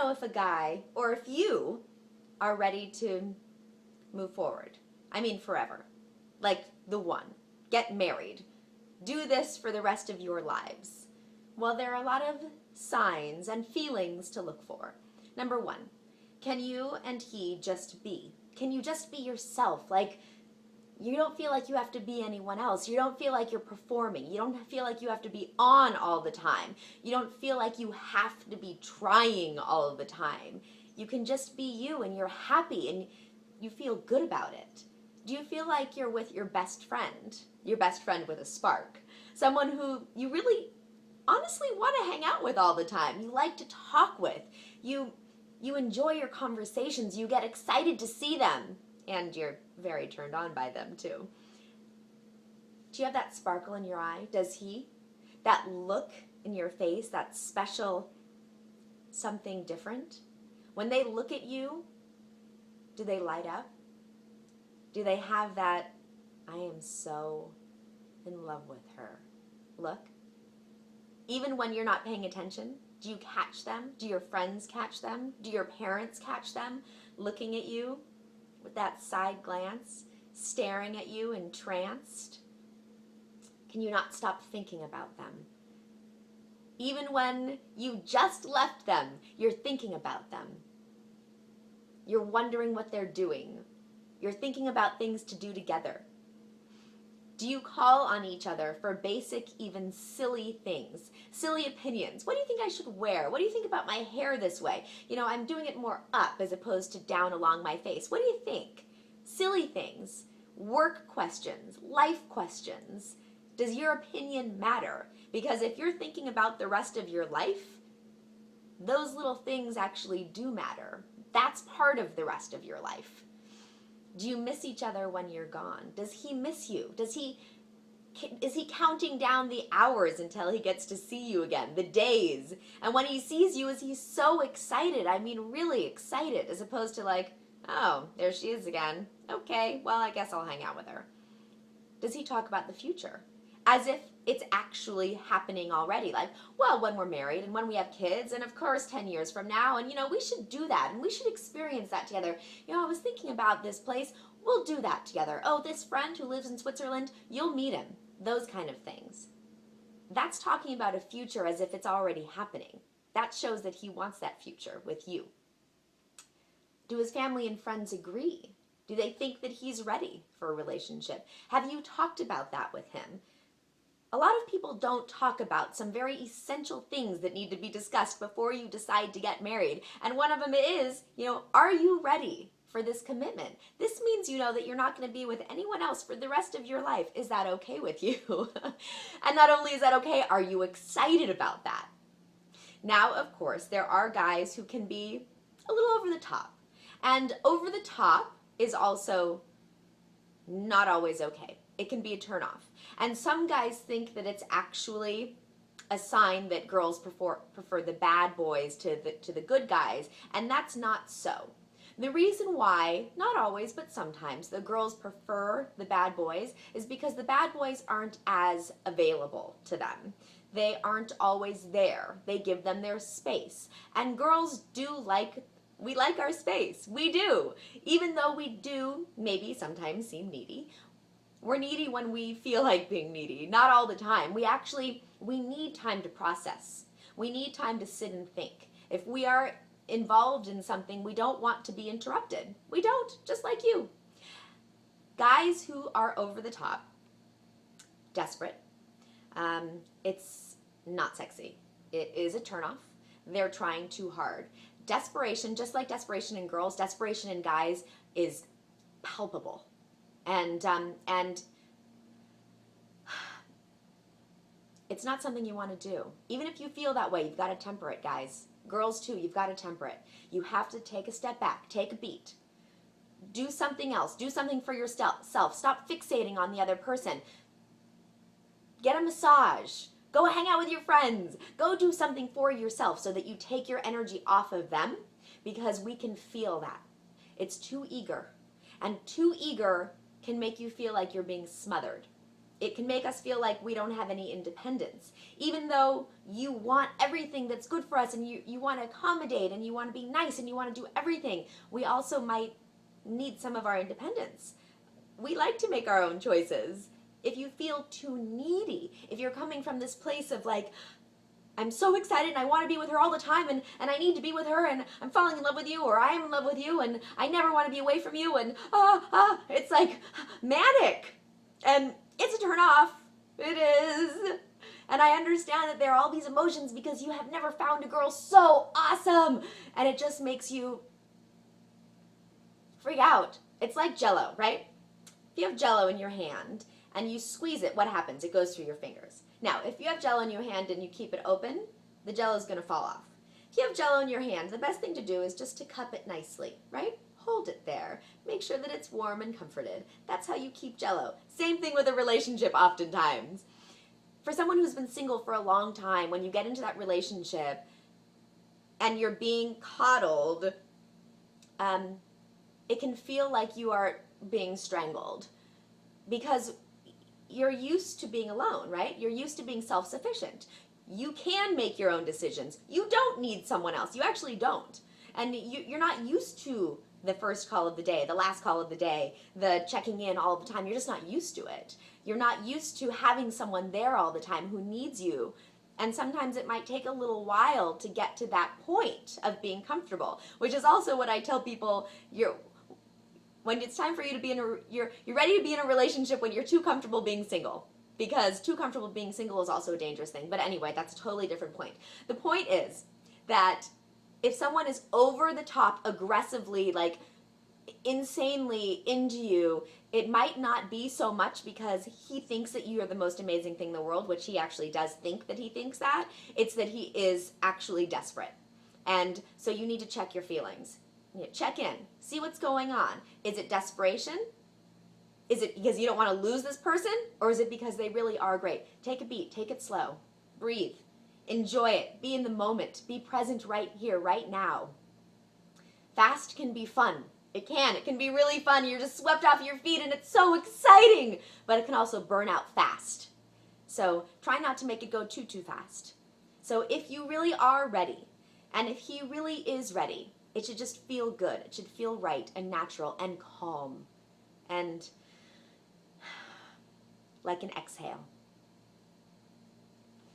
know if a guy or if you are ready to move forward. I mean, forever. Like the one. Get married. Do this for the rest of your lives. Well, there are a lot of signs and feelings to look for. Number one, can you and he just be? Can you just be yourself? Like, you don't feel like you have to be anyone else. You don't feel like you're performing. You don't feel like you have to be on all the time. You don't feel like you have to be trying all the time. You can just be you and you're happy and you feel good about it. Do you feel like you're with your best friend with a spark? Someone who you really honestly want to hang out with all the time. You like to talk with. You enjoy your conversations. You get excited to see them. And you're very turned on by them too. Do you have that sparkle in your eye? Does he? That look in your face, that special something different? When they look at you, do they light up? Do they have that, I am so in love with her look? Even when you're not paying attention, do you catch them? Do your friends catch them? Do your parents catch them looking at you with that side glance, staring at you entranced? Can you not stop thinking about them? Even when you just left them, you're thinking about them. You're wondering what they're doing. You're thinking about things to do together. Do you call on each other for basic, even silly things? Silly opinions. What do you think I should wear? What do you think about my hair this way? You know, I'm doing it more up as opposed to down along my face. What do you think? Silly things. Work questions. Life questions. Does your opinion matter? Because if you're thinking about the rest of your life, those little things actually do matter. That's part of the rest of your life. Do you miss each other when you're gone? Does he miss you? Is he counting down the hours until he gets to see you again, the days? And when he sees you, is he so excited? I mean, really excited, as opposed to like, oh, there she is again. Okay, well, I guess I'll hang out with her. Does he talk about the future? As if it's actually happening already. Like, well, when we're married and when we have kids, and of course 10 years from now, and we should do that and we should experience that together. I was thinking about this place, we'll do that together. Oh, this friend who lives in Switzerland, you'll meet him. Those kind of things. That's talking about a future as if it's already happening. That shows that he wants that future with you. Do his family and friends agree? Do they think that he's ready for a relationship? Have you talked about that with him? A lot of people don't talk about some very essential things that need to be discussed before you decide to get married. And one of them is, are you ready for this commitment? This means that you're not going to be with anyone else for the rest of your life. Is that okay with you? And not only is that okay, are you excited about that? Now, of course, there are guys who can be a little over the top. And over the top is also not always okay. It can be a turnoff. And some guys think that it's actually a sign that girls prefer the bad boys to the good guys, and that's not so. The reason why, not always, but sometimes, the girls prefer the bad boys is because the bad boys aren't as available to them. They aren't always there. They give them their space. And girls we like our space. We do. Even though we do maybe sometimes seem needy. We're needy when we feel like being needy, not all the time. We need time to process. We need time to sit and think. If we are involved in something, we don't want to be interrupted. We don't, just like you. Guys who are over the top, desperate, it's not sexy. It is a turnoff. They're trying too hard. Desperation, just like desperation in girls, desperation in guys is palpable. And it's not something you want to do. Even if you feel that way, you've got to temper it, guys. Girls too, you've got to temper it. You have to take a step back, take a beat. Do something else. Do something for yourself. Stop fixating on the other person. Get a massage. Go hang out with your friends. Go do something for yourself so that you take your energy off of them, because we can feel that. It's too eager. And too eager can make you feel like you're being smothered. It can make us feel like we don't have any independence. Even though you want everything that's good for us and you want to accommodate and you want to be nice and you want to do everything, we also might need some of our independence. We like to make our own choices. If you feel too needy, if you're coming from this place of like, I'm so excited and I want to be with her all the time and I need to be with her and I'm falling in love with you or I am in love with you and I never want to be away from you and it's like manic. And it's a turn off. It is. And I understand that there are all these emotions because you have never found a girl so awesome. And it just makes you freak out. It's like Jell-O, right? If you have Jell-O in your hand and you squeeze it, what happens? It goes through your fingers. Now, if you have Jell-O in your hand and you keep it open, the Jell-O is going to fall off. If you have Jell-O in your hand, the best thing to do is just to cup it nicely, right? Hold it there. Make sure that it's warm and comforted. That's how you keep Jell-O. Same thing with a relationship oftentimes. For someone who's been single for a long time, when you get into that relationship and you're being coddled, it can feel like you are being strangled because you're used to being alone, right? You're used to being self-sufficient. You can make your own decisions. You don't need someone else. You actually don't. And you're not used to the first call of the day, the last call of the day, the checking in all the time. You're just not used to it. You're not used to having someone there all the time who needs you. And sometimes it might take a little while to get to that point of being comfortable, which is also what I tell people. When it's time for you to be you're ready to be in a relationship when you're too comfortable being single. Because too comfortable being single is also a dangerous thing. But anyway, that's a totally different point. The point is that if someone is over the top aggressively, like insanely into you, it might not be so much because he thinks that you are the most amazing thing in the world, which he actually does think that he thinks that. It's that he is actually desperate. And so you need to check your feelings. Check in. See what's going on. Is it desperation? Is it because you don't want to lose this person? Or is it because they really are great? Take a beat. Take it slow. Breathe. Enjoy it. Be in the moment. Be present right here, right now. Fast can be fun. It can. It can be really fun. You're just swept off your feet and it's so exciting. But it can also burn out fast. So try not to make it go too fast. So if you really are ready, and if he really is ready, it should just feel good. It should feel right and natural and calm. And like an exhale.